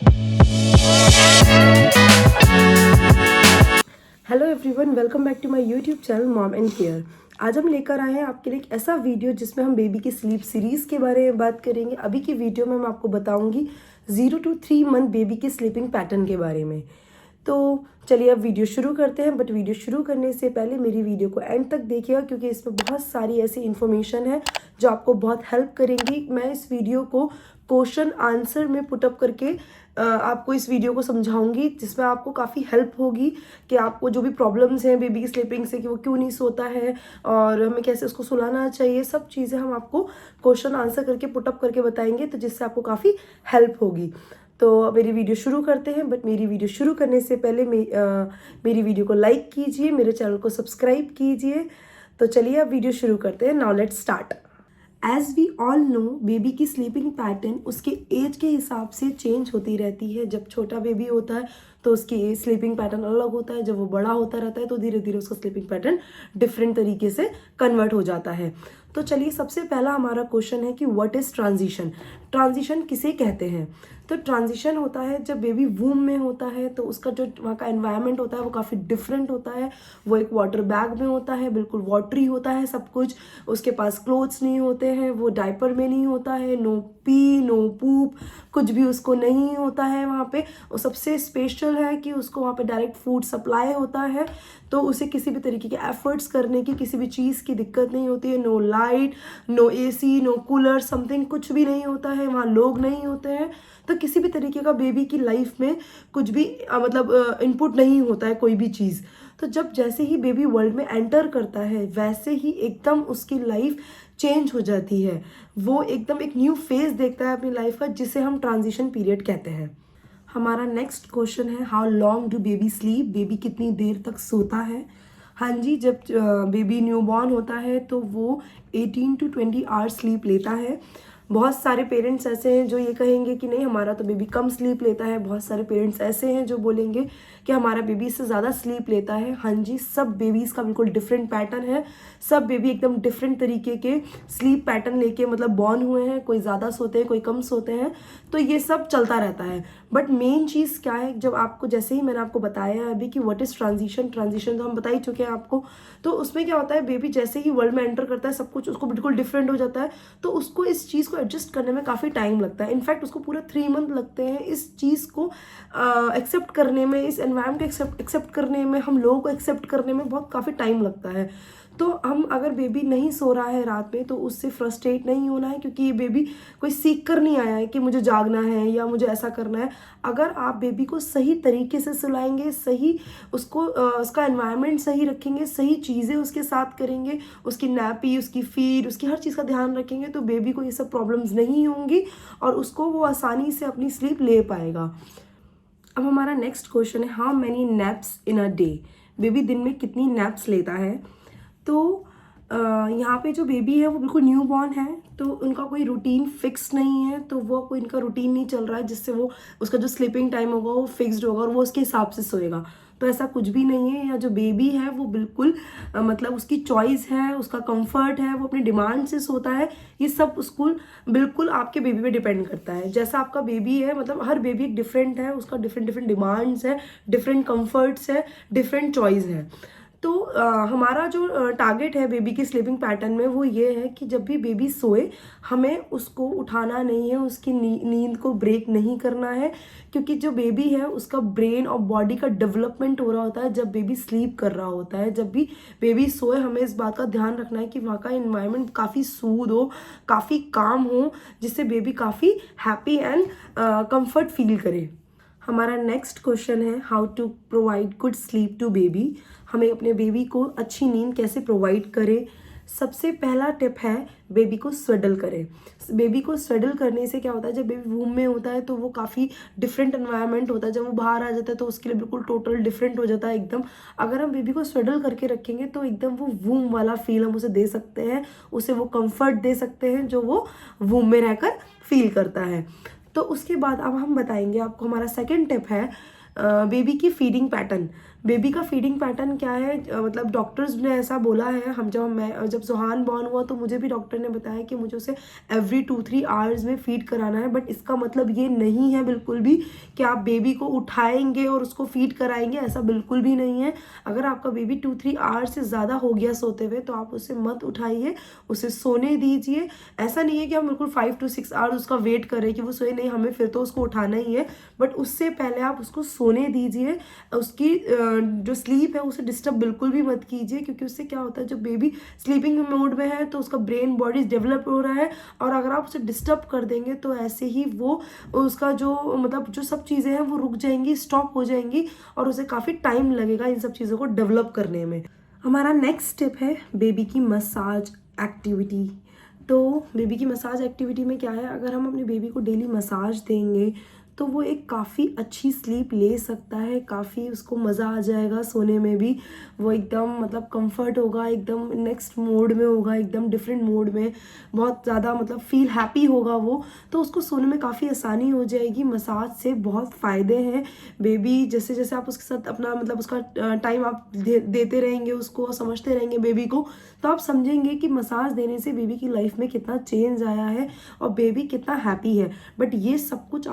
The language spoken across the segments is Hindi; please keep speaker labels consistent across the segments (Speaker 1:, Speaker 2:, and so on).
Speaker 1: Hello everyone, welcome back to my YouTube channel mom and care. आज हम लेकर आए हैं आपके लिए एक ऐसा वीडियो जिसमें हम बेबी की स्लीप सीरीज़ के बारे में बात करेंगे। अभी की वीडियो में मैं आपको बताऊंगी 0 to 3 मंथ बेबी की स्लीपिंग पैटर्न के बारे में। तो चलिए अब वीडियो शुरू करते हैं। बट वीडियो शुरू करने से पहले मेरी वीडियो को एंड तक देखिएगा, क्योंकि इसमें बहुत सारी ऐसी इन्फॉर्मेशन है जो आपको बहुत हेल्प करेंगी। मैं इस वीडियो को क्वेश्चन आंसर में पुटअप करके आपको इस वीडियो को समझाऊंगी, जिसमें आपको काफ़ी हेल्प होगी कि आपको जो भी प्रॉब्लम्स हैं बेबी की स्लीपिंग से, कि वो क्यों नहीं सोता है और हमें कैसे उसको सुलाना चाहिए, सब चीज़ें हम आपको क्वेश्चन आंसर करके पुटअप करके बताएंगे, तो जिससे आपको काफ़ी हेल्प होगी। तो मेरी वीडियो शुरू करते हैं। बट मेरी वीडियो शुरू करने से पहले मेरी वीडियो को लाइक कीजिए, मेरे चैनल को सब्सक्राइब कीजिए। तो चलिए अब वीडियो शुरू करते हैं। Now let's start. As we all know, baby की स्लीपिंग पैटर्न उसके एज के हिसाब से चेंज होती रहती है। जब छोटा बेबी होता है तो उसकी स्लीपिंग पैटर्न अलग होता है। जब वो बड़ा होता रहता है तो धीरे धीरे उसका स्लीपिंग पैटर्न डिफरेंट तरीके से कन्वर्ट हो जाता है। तो चलिए, सबसे पहला हमारा क्वेश्चन है कि व्हाट इज़ ट्रांजिशन। ट्रांजिशन किसे कहते हैं? तो ट्रांजिशन होता है जब बेबी वूम में होता है तो उसका जो वहाँ का एनवायरनमेंट होता है वो काफ़ी डिफरेंट होता है। वो एक वाटर बैग में होता है, बिल्कुल वाटरी होता है सब कुछ। उसके पास क्लोथ्स नहीं होते हैं, वो डायपर में नहीं होता है, नो पी नो पूप, कुछ भी उसको नहीं होता है वहाँ पे। और सबसे स्पेशल है कि उसको वहाँ पे डायरेक्ट फूड सप्लाई होता है, तो उसे किसी भी तरीके के एफर्ट्स करने की, किसी भी चीज़ की दिक्कत नहीं होती है। No light, no AC, no cooler, something कुछ भी नहीं होता है। वहाँ लोग नहीं होते हैं, तो किसी भी तरीके का बेबी की लाइफ में कुछ भी इनपुट नहीं होता है, कोई भी चीज़। तो जब जैसे ही बेबी वर्ल्ड में एंटर करता है वैसे ही एकदम उसकी लाइफ चेंज हो जाती है। वो एकदम एक न्यू फेज देखता है अपनी लाइफ का, जिसे हम ट्रांजिशन पीरियड कहते हैं। हमारा नेक्स्ट क्वेश्चन है, how long do baby sleep. Baby कितनी देर तक सोता है? हाँ जी, जब बेबी न्यूबॉर्न होता है तो वो 18 to 20 आवर्स स्लीप लेता है। बहुत सारे पेरेंट्स ऐसे हैं जो ये कहेंगे कि नहीं, हमारा तो बेबी कम स्लीप लेता है। बहुत सारे पेरेंट्स ऐसे हैं जो बोलेंगे कि हमारा बेबी इससे ज़्यादा स्लीप लेता है। हाँ जी, सब बेबीज़ का बिल्कुल डिफरेंट पैटर्न है। सब बेबी एकदम डिफरेंट तरीके के स्लीप पैटर्न लेके बॉर्न हुए हैं। कोई ज़्यादा सोते हैं, कोई कम सोते हैं, तो ये सब चलता रहता है। बट मेन चीज़ क्या है, जब आपको, जैसे ही मैंने आपको बताया अभी कि व्हाट इज़ ट्रांजिशन, ट्रांजिशन तो हम बता ही चुके हैं आपको। तो उसमें क्या होता है, बेबी जैसे ही वर्ल्ड में एंटर करता है सब कुछ उसको बिल्कुल डिफरेंट हो जाता है। तो उसको इस चीज़ को एडजस्ट करने में काफ़ी टाइम लगता है। इनफैक्ट उसको पूरा 3 मंथ लगते हैं इस चीज़ को एक्सेप्ट करने में, इस एनवायरनमेंट को एक्सेप्ट करने में, हम लोगों को एक्सेप्ट करने में बहुत काफ़ी टाइम लगता है। तो हम, अगर बेबी नहीं सो रहा है रात में, तो उससे फ्रस्ट्रेट नहीं होना है, क्योंकि ये बेबी कोई सीख कर नहीं आया है कि मुझे जागना है या मुझे ऐसा करना है। अगर आप बेबी को सही तरीके से सुलाएंगे, सही उसको उसका एनवायरनमेंट सही रखेंगे, सही चीज़ें उसके साथ करेंगे, उसकी नैपी, उसकी फीड, उसकी हर चीज़ का ध्यान रखेंगे, तो बेबी को ये सब प्रॉब्लम्स नहीं होंगी और उसको वो आसानी से अपनी स्लीप ले पाएगा। अब हमारा नेक्स्ट क्वेश्चन है, how many naps in a day. Baby दिन में कितनी नैप्स लेता है? तो यहाँ पे जो बेबी है वो बिल्कुल न्यू बॉर्न है, तो उनका कोई रूटीन फिक्स नहीं है। तो वो कोई इनका रूटीन नहीं चल रहा है जिससे वो, उसका जो स्लीपिंग टाइम होगा वो फिक्स्ड होगा और वो उसके हिसाब से सोएगा। तो ऐसा कुछ भी नहीं है। या जो बेबी है वो बिल्कुल उसकी चॉइस है, उसका कंफर्ट है, वो अपनी डिमांड से सोता है। ये सब उसको बिल्कुल आपके बेबी पे डिपेंड करता है। जैसा आपका बेबी है, हर बेबी डिफरेंट है, उसका डिफरेंट डिफरेंट डिमांड्स है, डिफरेंट कंफर्ट्स है, डिफरेंट चॉइस है। तो हमारा जो टारगेट है बेबी की स्लीपिंग पैटर्न में, वो ये है कि जब भी बेबी सोए हमें उसको उठाना नहीं है, उसकी नींद को ब्रेक नहीं करना है। क्योंकि जो बेबी है उसका ब्रेन और बॉडी का डेवलपमेंट हो रहा होता है जब बेबी स्लीप कर रहा होता है। जब भी बेबी सोए हमें इस बात का ध्यान रखना है कि वहाँ का इन्वायरमेंट काफ़ी सूद हो, काफ़ी काम हो, जिससे बेबी काफ़ी हैप्पी एंड कंफर्ट फील करे। हमारा नेक्स्ट क्वेश्चन है, how to provide good sleep to baby. हमें अपने बेबी को अच्छी नींद कैसे प्रोवाइड करें? सबसे पहला टिप है, बेबी को स्वेडल करें। बेबी को स्वेडल करने से क्या होता है, जब बेबी वूम में होता है तो वो काफ़ी डिफरेंट एनवायरनमेंट होता है। जब वो बाहर आ जाता है तो उसके लिए बिल्कुल टोटल डिफरेंट हो जाता है एकदम। अगर हम बेबी को स्वेडल करके रखेंगे तो एकदम वो वूम वाला फील हम उसे दे सकते हैं, उसे वो कंफर्ट दे सकते हैं जो वो वूम में रहकर फील करता है। तो उसके बाद अब हम बताएंगे आपको, हमारा सेकेंड टिप है बेबी की फीडिंग पैटर्न। बेबी का फीडिंग पैटर्न क्या है, मतलब डॉक्टर्स ने ऐसा बोला है, जब सुहान बॉर्न हुआ तो मुझे भी डॉक्टर ने बताया कि मुझे उसे एवरी 2-3 आवर्स में फीड कराना है। बट इसका मतलब ये नहीं है बिल्कुल भी कि आप बेबी को उठाएंगे और उसको फीड कराएंगे, ऐसा बिल्कुल भी नहीं है। अगर आपका बेबी 2-3 आवर्स से ज़्यादा हो गया सोते हुए तो आप उसे मत उठाइए, उसे सोने दीजिए। ऐसा नहीं है कि हम बिल्कुल 5 to 6 आवर्स उसका वेट करें कि वो सोए, नहीं, हमें फिर तो उसको उठाना ही है। बट उससे पहले आप उसको सोने दीजिए। उसकी जो स्लीप है उसे डिस्टर्ब बिल्कुल भी मत कीजिए, क्योंकि उससे क्या होता है, जब बेबी स्लीपिंग मोड में है तो उसका ब्रेन बॉडी डेवलप हो रहा है, और अगर आप उसे डिस्टर्ब कर देंगे तो ऐसे ही वो उसका जो मतलब जो सब चीज़ें हैं वो रुक जाएंगी, स्टॉप हो जाएंगी, और उसे काफ़ी टाइम लगेगा इन सब चीज़ों को डेवलप करने में। हमारा नेक्स्ट स्टेप है बेबी की मसाज एक्टिविटी। तो बेबी की मसाज एक्टिविटी में क्या है, अगर हम अपने बेबी को डेली मसाज देंगे तो वो एक काफ़ी अच्छी स्लीप ले सकता है, काफ़ी उसको मज़ा आ जाएगा सोने में भी। वो एकदम मतलब कंफर्ट होगा, एकदम नेक्स्ट मोड में होगा, एकदम डिफरेंट मोड में, बहुत ज़्यादा मतलब फील हैप्पी होगा वो। तो उसको सोने में काफ़ी आसानी हो जाएगी। मसाज से बहुत फ़ायदे हैं। बेबी जैसे जैसे आप उसके साथ अपना मतलब उसका टाइम आप देते रहेंगे, उसको समझते रहेंगे बेबी को, तो आप समझेंगे कि मसाज देने से बेबी की लाइफ में कितना चेंज आया है और बेबी कितना हैप्पी है। बट ये सब कुछ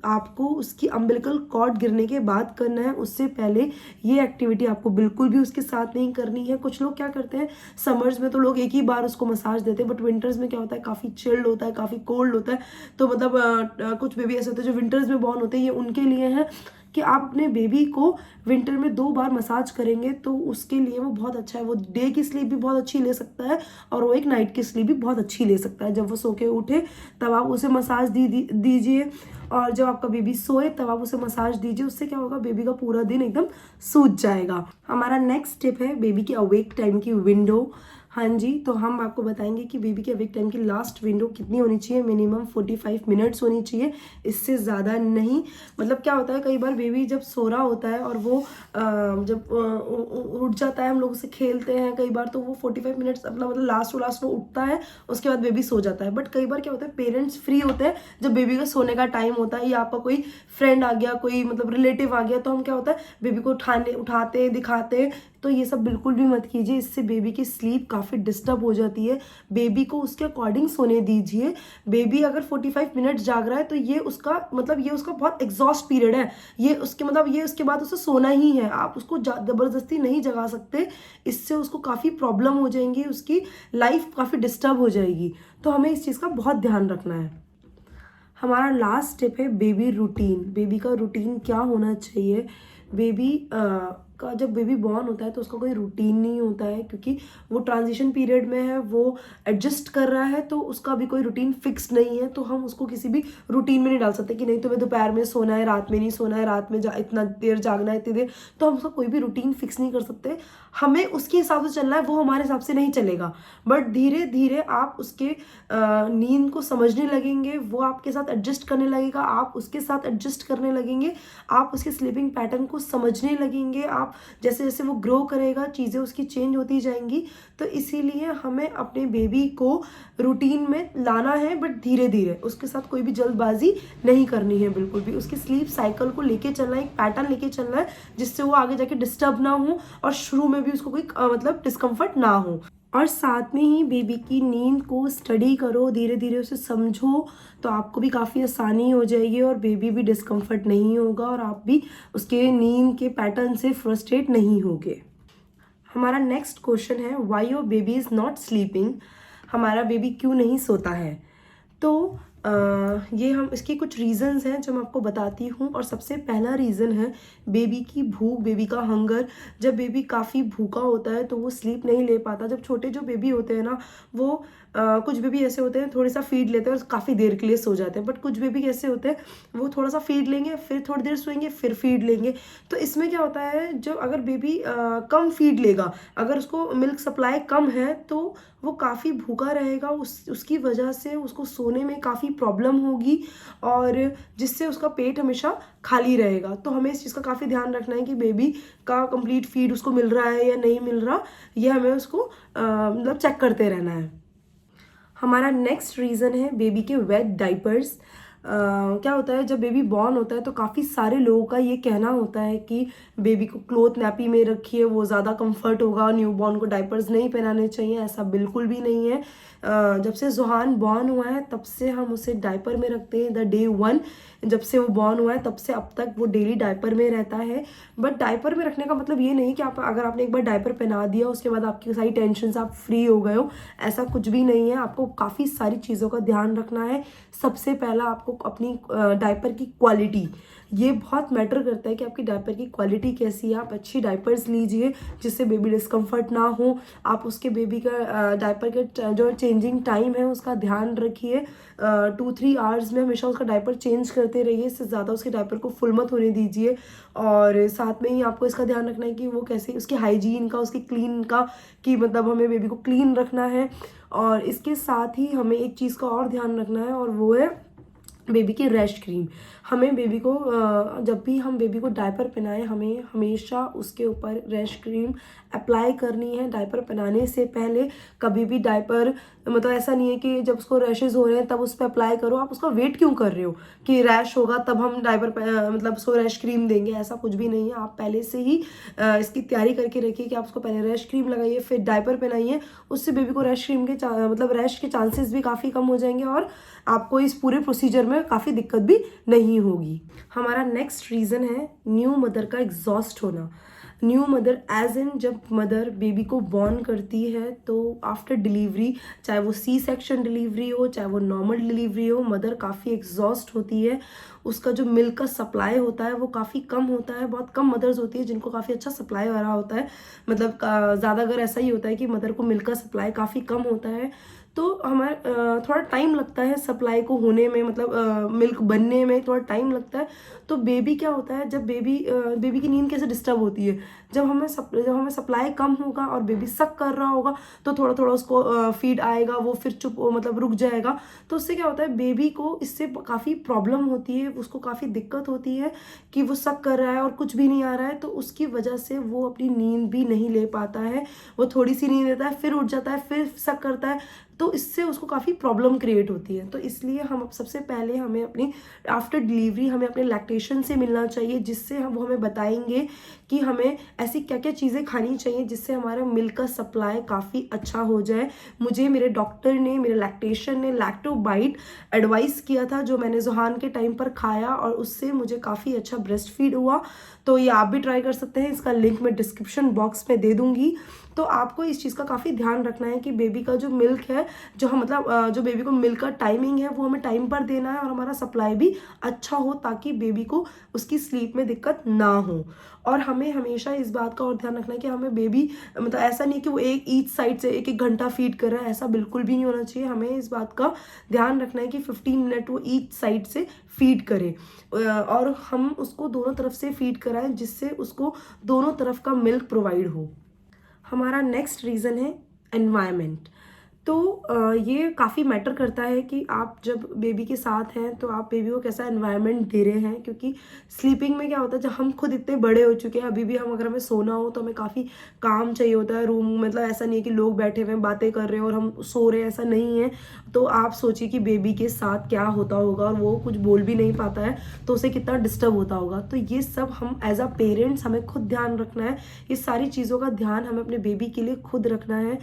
Speaker 1: आपको उसकी अम्बिलिकल कॉर्ड गिरने के बाद करना है, उससे पहले ये एक्टिविटी आपको बिल्कुल भी उसके साथ नहीं करनी है। कुछ लोग क्या करते हैं, समर्स में तो लोग एक ही बार उसको मसाज देते हैं, बट विंटर्स में क्या होता है, काफ़ी चिल्ड होता है, काफ़ी कोल्ड होता है। तो मतलब कुछ बेबी ऐसे होते हैं जो विंटर्स में बॉर्न होते हैं, ये उनके लिए है कि आप अपने बेबी को विंटर में 2 बार मसाज करेंगे तो उसके लिए वो बहुत अच्छा है। वो डे की स्लीप भी बहुत अच्छी ले सकता है और वो एक नाइट की स्लीप भी बहुत अच्छी ले सकता है। जब वो सो के उठे तब आप उसे मसाज दीजिए, और जब आपका बेबी सोए तब आप उसे मसाज दीजिए। उससे क्या होगा, बेबी का पूरा दिन एकदम सूझ जाएगा। हमारा नेक्स्ट स्टेप है बेबी की अवेक टाइम की विंडो। हाँ जी, तो हम आपको बताएंगे कि बेबी के अवेक टाइम की लास्ट विंडो कितनी होनी चाहिए। मिनिमम 45 मिनट्स होनी चाहिए, इससे ज़्यादा नहीं। मतलब क्या होता है, कई बार बेबी जब सो रहा होता है और वो जब उठ जाता है, हम लोग उससे खेलते हैं कई बार, तो वो 45 मिनट्स अपना मतलब लास्ट वो उठता है, उसके बाद बेबी सो जाता है। बट कई बार क्या होता है, पेरेंट्स फ्री होते हैं जब बेबी का सोने का टाइम होता है, या आपका कोई फ्रेंड आ गया, कोई मतलब रिलेटिव आ गया, तो हम क्या होता है बेबी को उठाते दिखाते। तो ये सब बिल्कुल भी मत कीजिए, इससे बेबी की स्लीप काफ़ी डिस्टर्ब हो जाती है। बेबी को उसके अकॉर्डिंग सोने दीजिए। बेबी अगर 45 मिनट जाग रहा है तो ये उसका बहुत एग्जॉस्ट पीरियड है। ये उसके बाद उसे सोना ही है। आप उसको ज़बरदस्ती नहीं जगा सकते, इससे उसको काफ़ी प्रॉब्लम हो जाएंगी, उसकी लाइफ काफ़ी डिस्टर्ब हो जाएगी। तो हमें इस चीज़ का बहुत ध्यान रखना है। हमारा लास्ट स्टेप है बेबी रूटीन। बेबी का रूटीन क्या होना चाहिए। बेबी का जब बेबी बॉर्न होता है तो उसका कोई रूटीन नहीं होता है, क्योंकि वो ट्रांजिशन पीरियड में है, वो एडजस्ट कर रहा है, तो उसका भी कोई रूटीन फिक्स नहीं है। तो हम उसको किसी भी रूटीन में नहीं डाल सकते कि नहीं तुम्हें दोपहर में सोना है, रात में नहीं सोना है, रात में इतना देर जागना है, इतनी देर। तो हम उसका कोई भी रूटीन फिक्स नहीं कर सकते। हमें उसके हिसाब से चलना है, वो हमारे हिसाब से नहीं चलेगा। बट धीरे धीरे आप उसके नींद को समझने लगेंगे, वो आपके साथ एडजस्ट करने लगेगा, आप उसके साथ एडजस्ट करने लगेंगे, आप उसके स्लीपिंग पैटर्न को समझने लगेंगे। आप जैसे जैसे वो ग्रो करेगा, चीज़ें उसकी चेंज होती जाएंगी। तो इसीलिए हमें अपने बेबी को रूटीन में लाना है, बट धीरे धीरे, उसके साथ कोई भी जल्दबाजी नहीं करनी है बिल्कुल भी। उसकी स्लीप साइकिल को लेके चलना है, एक पैटर्न लेके चलना है, जिससे वो आगे जाके डिस्टर्ब ना हो और शुरू में भी उसको कोई मतलब डिस्कम्फर्ट ना हो। और साथ में ही बेबी की नींद को स्टडी करो, धीरे धीरे उसे समझो, तो आपको भी काफ़ी आसानी हो जाएगी और बेबी भी डिस्कम्फर्ट नहीं होगा और आप भी उसके नींद के पैटर्न से फ्रस्ट्रेट नहीं होगे। हमारा नेक्स्ट क्वेश्चन है why your baby is not sleeping. हमारा बेबी क्यों नहीं सोता है। तो ये हम इसके कुछ रीज़न्स हैं जो मैं आपको बताती हूँ। और सबसे पहला रीज़न है बेबी की भूख, बेबी का हंगर। जब बेबी काफ़ी भूखा होता है तो वो स्लीप नहीं ले पाता। जब छोटे जो बेबी होते हैं ना, वो कुछ बेबी ऐसे होते हैं थोड़ी सा फीड लेते हैं और काफ़ी देर के लिए सो जाते हैं। बट कुछ बेबी कैसे होते हैं, वो थोड़ा सा फीड लेंगे, फिर थोड़ी देर सोएंगे, फिर फीड लेंगे। तो इसमें क्या होता है, जो अगर बेबी कम फीड लेगा, अगर उसको मिल्क सप्लाई कम है, तो वो काफ़ी भूखा रहेगा। उसकी वजह से उसको सोने में काफ़ी प्रॉब्लम होगी, और जिससे उसका पेट हमेशा खाली रहेगा। तो हमें इस चीज़ का काफ़ी ध्यान रखना है कि बेबी का कंप्लीट फीड उसको मिल रहा है या नहीं मिल रहा, यह हमें उसको मतलब चेक करते रहना है। हमारा नेक्स्ट रीज़न है बेबी के वेट डाइपर्स। क्या होता है जब बेबी बॉर्न होता है तो काफ़ी सारे लोगों का ये कहना होता है कि बेबी को क्लोथ नैपी में रखिए, वो ज़्यादा कंफर्ट होगा, न्यू बॉर्न को डायपर्स नहीं पहनाने चाहिए। ऐसा बिल्कुल भी नहीं है। जब से ज़ुहान बॉर्न हुआ है तब से हम उसे डायपर में रखते हैं। द डे 1 जब से वो बॉर्न हुआ है तब से अब तक वो डेली डायपर में रहता है। बट डायपर में रखने का मतलब ये नहीं कि आप अगर आपने एक बार डायपर पहना दिया उसके बाद आपकी सारी टेंशन से आप फ्री हो गए हो, ऐसा कुछ भी नहीं है। आपको काफ़ी सारी चीज़ों का ध्यान रखना है। सबसे पहला आपको अपनी डायपर की क्वालिटी, ये बहुत मैटर करता है कि आपकी डायपर की क्वालिटी कैसी है। आप अच्छी डायपर्स लीजिए जिससे बेबी डिस्कम्फर्ट ना हो। आप उसके बेबी का डायपर के जो चेंजिंग टाइम है उसका ध्यान रखिए। 2-3 आवर्स में हमेशा उसका डायपर चेंज करते रहिए, इससे ज़्यादा उसके डायपर को फुल मत होने दीजिए। और साथ में ही आपको इसका ध्यान रखना है कि वो कैसे, उसकी हाइजीन का, उसकी क्लीन का, कि मतलब हमें बेबी को क्लीन रखना है। और इसके साथ ही हमें एक चीज़ का और ध्यान रखना है और वो है बेबी की रैश क्रीम। हमें बेबी को जब भी हम बेबी को डायपर पहनाएं हमें हमेशा उसके ऊपर रैश क्रीम अप्लाई करनी है डायपर पहनाने से पहले। कभी भी डायपर, मतलब ऐसा नहीं है कि जब उसको रैशेज हो रहे हैं तब उस पर अप्लाई करो। आप उसका वेट क्यों कर रहे हो कि रैश होगा तब हम डायपर मतलब उसको रैश क्रीम देंगे, ऐसा कुछ भी नहीं है। आप पहले से ही इसकी तैयारी करके रखिए कि आप उसको पहले रैश क्रीम लगाइए फिर डायपर पहनाइए। उससे बेबी को रैश क्रीम के मतलब रैश के चांसेस भी काफ़ी कम हो जाएंगे और आपको इस पूरे प्रोसीजर में काफ़ी दिक्कत भी नहीं होगी। हमारा नेक्स्ट रीज़न है न्यू मदर का एग्जॉस्ट होना। न्यू मदर एज इन जब मदर बेबी को बॉर्न करती है तो आफ्टर डिलीवरी, चाहे वो सी सेक्शन डिलीवरी हो चाहे वो नॉर्मल डिलीवरी हो, मदर काफ़ी एग्जॉस्ट होती है। उसका जो मिल्क का सप्लाई होता है वो काफ़ी कम होता है। बहुत कम मदर्स होती है जिनको काफ़ी अच्छा सप्लाई आ रहा होता है। मतलब ज़्यादा अगर ऐसा ही होता है कि मदर को मिल्क का सप्लाई काफ़ी कम होता है तो हमारे थोड़ा टाइम लगता है सप्लाई को होने में, मतलब मिल्क बनने में थोड़ा टाइम लगता है। तो बेबी क्या होता है, जब बेबी की नींद कैसे डिस्टर्ब होती है, जब हमें सप्लाई कम होगा और बेबी सक कर रहा होगा तो थोड़ा थोड़ा उसको फीड आएगा, वो फिर चुप मतलब रुक जाएगा। तो उससे क्या होता है, बेबी को इससे काफ़ी प्रॉब्लम होती है, उसको काफ़ी दिक्कत होती है कि वो सक कर रहा है और कुछ भी नहीं आ रहा है। तो उसकी वजह से वो अपनी नींद भी नहीं ले पाता है। वो थोड़ी सी नींद लेता है फिर उठ जाता है फिर सक करता है, तो इससे उसको काफ़ी प्रॉब्लम क्रिएट होती है। तो इसलिए हम सबसे पहले हमें अपनी आफ्टर डिलीवरी हमें अपने लैक्टेशन से मिलना चाहिए, जिससे वो हमें बताएंगे कि हमें ऐसी क्या क्या चीज़ें खानी चाहिए जिससे हमारा मिल्क का सप्लाई काफ़ी अच्छा हो जाए। मुझे मेरे डॉक्टर ने, मेरे लैक्टेशन ने लैक्टोबाइट एडवाइस किया था जो मैंने ज़ुहान के टाइम पर खाया और उससे मुझे काफ़ी अच्छा ब्रेस्ट फीड हुआ। तो ये आप भी ट्राई कर सकते हैं, इसका लिंक मैं डिस्क्रिप्शन बॉक्स में दे दूँगी। तो आपको इस चीज़ का काफ़ी ध्यान रखना है कि बेबी का जो मिल्क है, जो हम मतलब जो बेबी को मिल्क का टाइमिंग है वो हमें टाइम पर देना है और हमारा सप्लाई भी अच्छा हो ताकि बेबी को उसकी स्लीप में दिक्कत ना हो। और हमें हमेशा इस बात का और ध्यान रखना है कि हमें बेबी, मतलब ऐसा नहीं कि वो एक ईच साइड से एक घंटा फीड कर रहा है, ऐसा बिल्कुल भी नहीं होना चाहिए। हमें इस बात का ध्यान रखना है कि 15 मिनट वो ईच साइड से फीड करे और हम उसको दोनों तरफ से फीड कराएं जिससे उसको दोनों तरफ का मिल्क प्रोवाइड हो। हमारा नेक्स्ट रीज़न है एनवायरनमेंट। तो ये काफ़ी मैटर करता है कि आप जब बेबी के साथ हैं तो आप बेबी को कैसा एनवायरनमेंट दे रहे हैं, क्योंकि स्लीपिंग में क्या होता है, जब हम खुद इतने बड़े हो चुके हैं अभी भी हम अगर हमें सोना हो तो हमें काफ़ी काम चाहिए होता है रूम, मतलब ऐसा नहीं है कि लोग बैठे हुए हैं बातें कर रहे हैं और हम सो रहे हैं, ऐसा नहीं है। तो आप सोचिए कि बेबी के साथ क्या होता होगा और वो कुछ बोल भी नहीं पाता है तो उसे कितना डिस्टर्ब होता होगा। तो ये सब हम एज अ पेरेंट्स हमें खुद ध्यान रखना है। ये सारी चीज़ों का ध्यान हमें अपने बेबी के लिए खुद रखना है।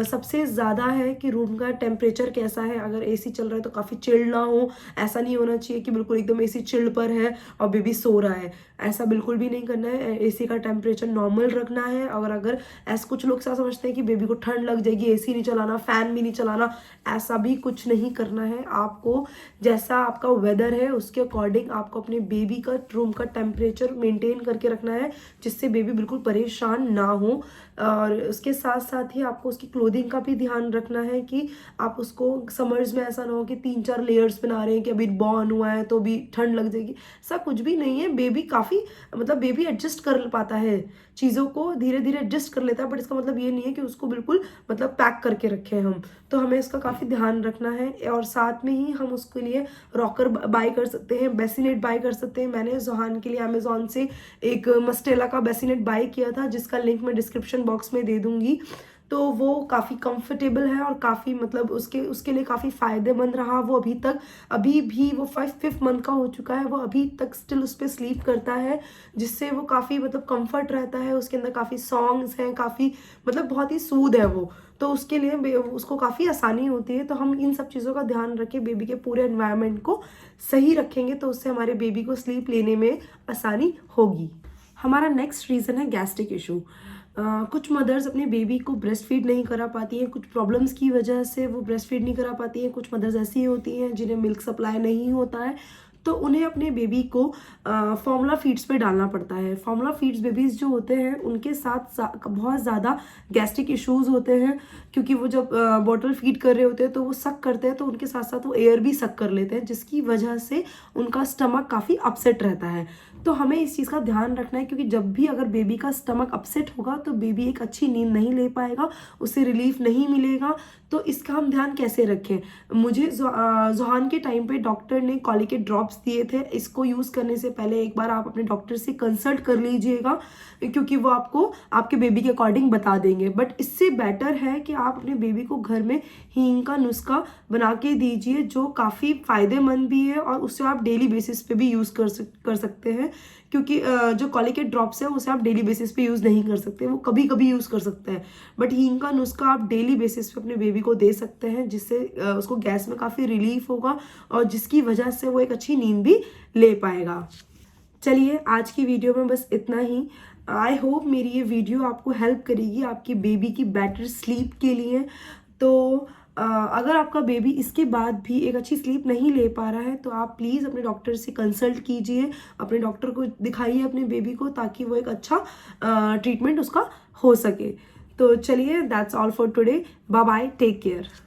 Speaker 1: सबसे ज़्यादा है कि रूम का टेम्परेचर कैसा है। अगर एसी चल रहा है तो काफ़ी चिल्ड ना हो, ऐसा नहीं होना चाहिए कि बिल्कुल एकदम एसी चिल्ड पर है और बेबी सो रहा है, ऐसा बिल्कुल भी नहीं करना है। एसी का टेम्परेचर नॉर्मल रखना है। और अगर ऐसा कुछ लोग ऐसा समझते हैं कि बेबी को ठंड लग जाएगी, एसी नहीं चलाना, फ़ैन भी नहीं चलाना, ऐसा भी कुछ नहीं करना है। आपको जैसा आपका वेदर है उसके अकॉर्डिंग आपको अपने बेबी का रूम का टेम्परेचर मेंटेन करके रखना है जिससे बेबी बिल्कुल परेशान ना हो। और उसके साथ साथ ही आपको उसकी क्लोथिंग का भी ध्यान रखना है कि आप उसको समर्स में ऐसा ना हो कि 3-4 लेयर्स बना रहे हैं कि अभी बॉर्न हुआ है तो भी ठंड लग जाएगी, ऐसा कुछ भी नहीं है। बेबी काफ़ी, मतलब बेबी एडजस्ट कर पाता है, चीज़ों को धीरे धीरे एडजस्ट कर लेता है, बट इसका मतलब ये नहीं है कि उसको बिल्कुल मतलब पैक करके रखें हम। तो हमें इसका काफ़ी ध्यान रखना है। और साथ में ही हम उसके लिए रॉकर बाय कर सकते हैं, बेसिनेट बाय कर सकते हैं। मैंने ज़ुहान के लिए अमेजोन से एक मस्टेला का बेसिनेट बाय किया था जिसका लिंक मैं डिस्क्रिप्शन बॉक्स में दे दूंगी। तो वो काफ़ी कंफर्टेबल है और काफ़ी मतलब उसके लिए काफ़ी फ़ायदेमंद रहा। वो अभी भी वो 5th मंथ का हो चुका है, वो अभी तक स्टिल उस पर स्लीप करता है, जिससे वो काफ़ी मतलब कंफर्ट रहता है। उसके अंदर काफ़ी सॉन्ग्स हैं, काफ़ी मतलब बहुत ही सूद है वो, तो उसके लिए उसको काफ़ी आसानी होती है। तो हम इन सब चीज़ों का ध्यान रखें, बेबी के पूरे एनवायरनमेंट को सही रखेंगे तो उससे हमारे बेबी को स्लीप लेने में आसानी होगी। हमारा नेक्स्ट रीज़न है गैस्ट्रिक इशू। कुछ मदर्स अपने बेबी को ब्रेस्ट फीड नहीं करा पाती हैं, कुछ प्रॉब्लम्स की वजह से वो ब्रेस्ट फीड नहीं करा पाती हैं। कुछ मदर्स ऐसी होती हैं जिन्हें मिल्क सप्लाई नहीं होता है, तो उन्हें अपने बेबी को फॉर्मूला फीड्स पे डालना पड़ता है। फॉर्मूला फीड्स बेबीज़ जो होते हैं उनके साथ बहुत ज़्यादा गैस्ट्रिक इश्यूज़ होते हैं, क्योंकि वो जब बॉटल फीड कर रहे होते हैं तो वो सक करते हैं, तो उनके साथ साथ वो एयर भी सक कर लेते हैं, जिसकी वजह से उनका स्टमक काफ़ी अपसेट रहता है। तो हमें इस चीज़ का ध्यान रखना है, क्योंकि जब भी अगर बेबी का स्टमक अपसेट होगा तो बेबी एक अच्छी नींद नहीं ले पाएगा, उसे रिलीफ नहीं मिलेगा। तो इसका हम ध्यान कैसे रखें? मुझे ज़ुहान के टाइम पे डॉक्टर ने कॉलिकेट ड्रॉप्स दिए थे। इसको यूज़ करने से पहले एक बार आप अपने डॉक्टर से कंसल्ट कर लीजिएगा, क्योंकि वो आपको आपके बेबी के अकॉर्डिंग बता देंगे। बट इससे बेटर है कि आप अपने बेबी को घर में हींग का नुस्खा बना के दीजिए, जो काफ़ी फ़ायदेमंद भी है और उससे आप डेली बेसिस पे भी यूज़ कर सकते हैं। क्योंकि जो कॉलिकेट ड्रॉप्स है उसे आप डेली बेसिस पे यूज़ नहीं कर सकते, वो कभी कभी यूज़ कर सकते हैं। बट हींग का नुस्खा आप डेली बेसिस पे अपने बेबी को दे सकते हैं, जिससे उसको गैस में काफ़ी रिलीफ होगा और जिसकी वजह से वो एक अच्छी नींद भी ले पाएगा। चलिए, आज की वीडियो में बस इतना ही। आई होप मेरी ये वीडियो आपको हेल्प करेगी आपकी बेबी की बेटर स्लीप के लिए। तो अगर आपका बेबी इसके बाद भी एक अच्छी स्लीप नहीं ले पा रहा है तो आप प्लीज़ अपने डॉक्टर से कंसल्ट कीजिए, अपने डॉक्टर को दिखाइए अपने बेबी को, ताकि वो एक अच्छा ट्रीटमेंट उसका हो सके। तो चलिए, that's all for today. Bye bye, take care.